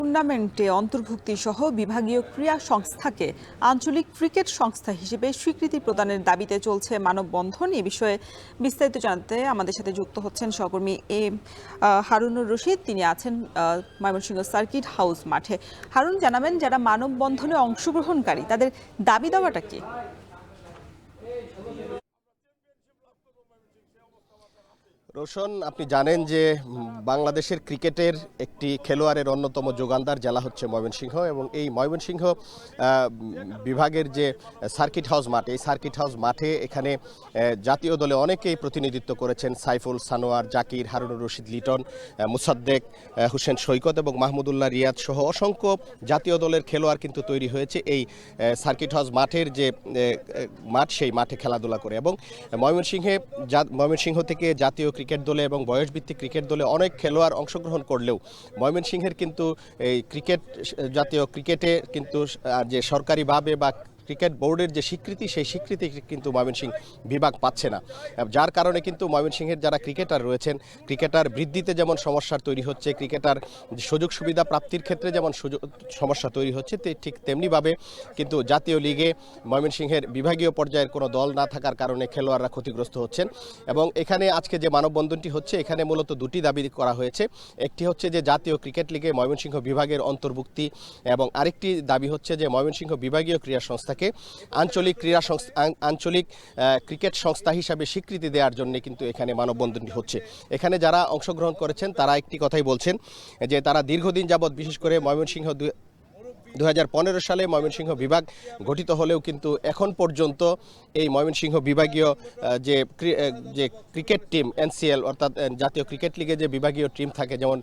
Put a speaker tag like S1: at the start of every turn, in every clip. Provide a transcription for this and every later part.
S1: টুর্নামেন্টে অন্তর্ভুক্তি সহ বিভাগীয় ক্রীড়া সংস্থাকে আঞ্চলিক ক্রিকেট সংস্থা হিসেবে স্বীকৃতি প্রদানের দাবিতে চলছে মানববন্ধন। এ বিষয়ে বিস্তারিত জানতে আমাদের সাথে যুক্ত হচ্ছেন সহকর্মী হারুনুর রশিদ। তিনি আছেন ময়মনসিংহ সার্কিট হাউস মাঠে। হারুন, জানাবেন যারা মানববন্ধনে অংশগ্রহণকারী তাদের দাবি দেওয়াটা কি?
S2: রোশন, আপনি জানেন যে বাংলাদেশের ক্রিকেটের একটি খেলোয়াড়ের অন্যতম যোগানদার জেলা হচ্ছে ময়মনসিংহ, এবং এই ময়মনসিংহ বিভাগের যে সার্কিট হাউস মাঠ, এই সার্কিট হাউস মাঠে এখানে জাতীয় দলে অনেকেই প্রতিনিধিত্ব করেছেন। সাইফুল, সানোয়ার, জাকির, হারুনুর রশিদ লিটন, মুসাদ্দেক হোসেন সৈকত এবং মাহমুদুল্লাহ রিয়াদ সহ অসংখ্য জাতীয় দলের খেলোয়াড় কিন্তু তৈরি হয়েছে এই সার্কিট হাউস মাঠের যে মাঠ, সেই মাঠে খেলাধুলা করে। এবং ময়মনসিংহ থেকে জাতীয় ক্রিকেট দলে এবং বয়সভিত্তিক ক্রিকেট দলে অনেক খেলোয়াড় অংশগ্রহণ করলেও ময়মনসিংহের কিন্তু এই জাতীয় ক্রিকেটে কিন্তু যে সরকারিভাবে বা ক্রিকেট বোর্ডের যে স্বীকৃতি, সেই স্বীকৃতি কিন্তু ময়মনসিংহ বিভাগ পাচ্ছে না। যার কারণে কিন্তু ময়মনসিংহের যারা ক্রিকেটার রয়েছেন, ক্রিকেটার বৃদ্ধিতে যেমন সমস্যা তৈরি হচ্ছে, ক্রিকেটার সুযোগ সুবিধা প্রাপ্তির ক্ষেত্রে যেমন সমস্যা তৈরি হচ্ছে, ঠিক তেমনিভাবে কিন্তু জাতীয় লিগে ময়মনসিংহের বিভাগীয় পর্যায়ের কোনো দল না থাকার কারণে খেলোয়াড়রা ক্ষতিগ্রস্ত হচ্ছেন। এবং এখানে আজকে যে মানববন্ধনটি হচ্ছে, এখানে মূলত দুটি দাবি করা হয়েছে। একটি হচ্ছে যে জাতীয় ক্রিকেট লিগে ময়মনসিংহ বিভাগের অন্তর্ভুক্তি, এবং আরেকটি দাবি হচ্ছে যে ময়মনসিংহ বিভাগীয় ক্রীড়া সংস্থা আঞ্চলিক ক্রিকেট সংস্থা হিসাবে স্বীকৃতি দেওয়ার জন্য কিন্তু এখানে মানববন্ধনটি হচ্ছে। এখানে যারা অংশগ্রহণ করেছেন তারা একটি কথাই বলছেন যে তারা দীর্ঘদিন যাবৎ, বিশেষ করে ময়মনসিংহ 2015 সালে ময়মনসিংহ বিভাগ গঠিত হলেও কিন্তু এখন পর্যন্ত এই ময়মনসিংহ বিভাগীয় যে ক্রিকেট টিম এনসিএল, অর্থাৎ জাতীয় ক্রিকেট লিগে যে বিভাগীয় টিম থাকে, যেমন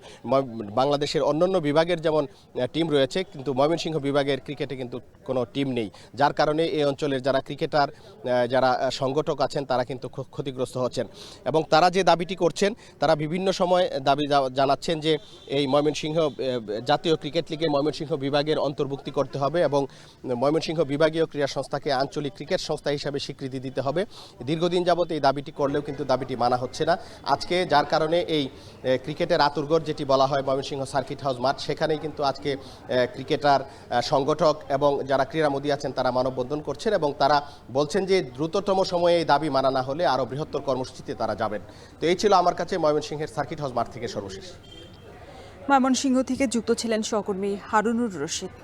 S2: বাংলাদেশের অন্যান্য বিভাগের যেমন টিম রয়েছে, কিন্তু ময়মনসিংহ বিভাগের ক্রিকেটে কিন্তু কোনো টিম নেই। যার কারণে এই অঞ্চলের যারা ক্রিকেটার, যারা সংগঠক আছেন, তারা কিন্তু ক্ষতিগ্রস্ত হচ্ছেন। এবং তারা যে দাবিটি করছেন, তারা বিভিন্ন সময় দাবি জানাচ্ছেন যে এই ময়মনসিংহ জাতীয় ক্রিকেট লিগে ময়মনসিংহ বিভাগের অন্তর্ভুক্তি করতে হবে এবং ময়মনসিংহ বিভাগীয় ক্রীড়া সংস্থাকে আঞ্চলিক ক্রিকেট সংস্থা হিসাবে স্বীকৃতি দিতে হবে। দীর্ঘদিন যাবত এই দাবিটি করলেও কিন্তু দাবিটি মানা হচ্ছে না। আজকে যার কারণে এই ক্রিকেটের আতুরঘর যেটি বলা হয় ময়মনসিংহ সার্কিট হাউস মাঠ, সেখানেই কিন্তু আজকে ক্রিকেটার, সংগঠক এবং যারা ক্রীড়ামোদী আছেন তারা মানববন্ধন করছেন, এবং তারা বলছেন যে দ্রুততম সময়ে এই দাবি মানা না হলে আরও বৃহত্তর কর্মসূচিতে তারা যাবেন। তো এই ছিল আমার কাছে ময়মনসিংহের সার্কিট হাউস মাঠ থেকে সর্বশেষ।
S1: ময়মনসিংহ থেকে যুক্ত ছিলেন সহকর্মী হারুনুর রশিদ।